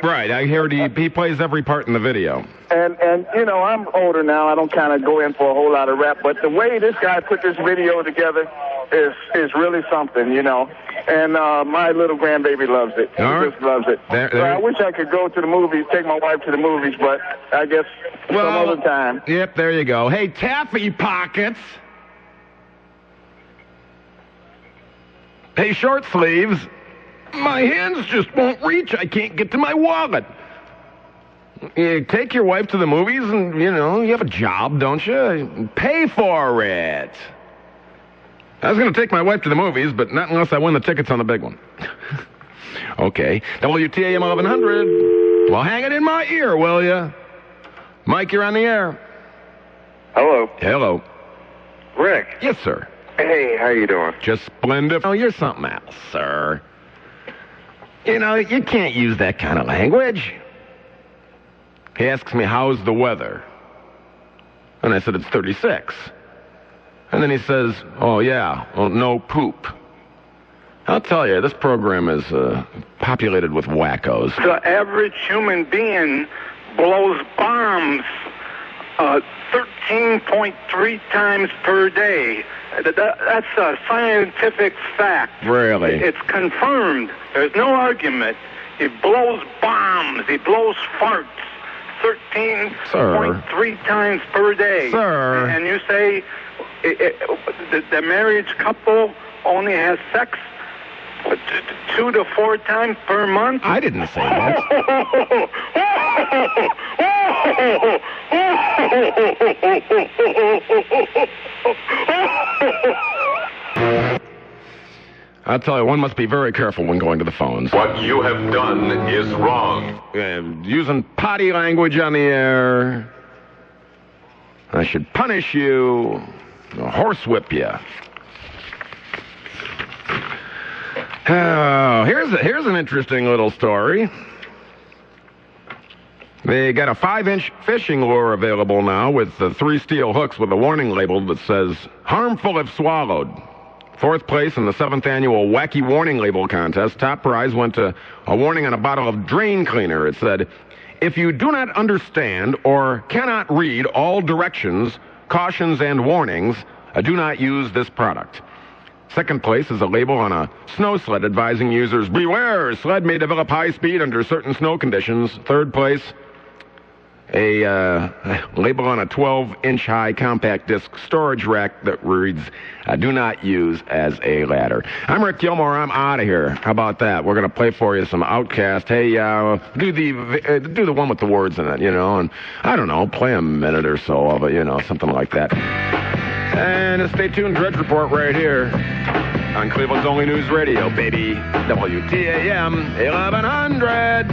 S2: Right, I heard he plays every part in the video.
S14: And I'm older now. I don't kind of go in for a whole lot of rap, but the way this guy put this video together is really something, And my little grandbaby loves it. She just loves it. So I wish I could go to the movies, take my wife to the movies, but I guess some other time.
S2: Yep, there you go. Hey, Taffy Pockets. Hey, Short Sleeves. My hands just won't reach. I can't get to my wallet. You take your wife to the movies and, you have a job, don't you? Pay for it. I was going to take my wife to the movies, but not unless I win the tickets on the big one. Okay. WTAM 1100. Well, hang it in my ear, will you? Mike, you're on the air.
S17: Hello.
S2: Hello.
S17: Rick.
S2: Yes, sir.
S17: Hey, how you doing?
S2: Just splendid. Oh, you're something else, sir. You can't use that kind of language. He asks me, how's the weather? And I said, it's 36. And then he says, oh, yeah, well, no poop. I'll tell you, this program is populated with wackos.
S15: The average human being blows bombs
S18: 13.3 times per day. That's a scientific fact.
S2: Really?
S18: It's confirmed. There's no argument. He blows bombs. He blows farts. 13.3 times per day.
S2: Sir.
S18: And you say the marriage couple only has sex 2 to 4 times per month?
S2: I didn't say that. I'll tell you, one must be very careful when going to the phones.
S19: What you have done is wrong.
S2: Using potty language on the air. I should punish you. Horsewhip you. Oh, here's an interesting little story. They got a 5-inch fishing lure available now with 3 steel hooks with a warning label that says, harmful if swallowed. 4th place in the 7th annual Wacky Warning Label Contest. Top prize went to a warning on a bottle of drain cleaner. It said, if you do not understand or cannot read all directions, cautions, and warnings, do not use this product. 2nd place is a label on a snow sled advising users, beware, sled may develop high speed under certain snow conditions. 3rd place, a label on a 12-inch high compact disc storage rack that reads, do not use as a ladder. I'm Rick Gilmore. I'm out of here. How about that? We're going to play for you some Outkast. Hey, do the one with the words in it, and I don't know, play a minute or so of it, something like that. And stay tuned, Dredge Report right here on Cleveland's only news radio, baby. WTAM 1100.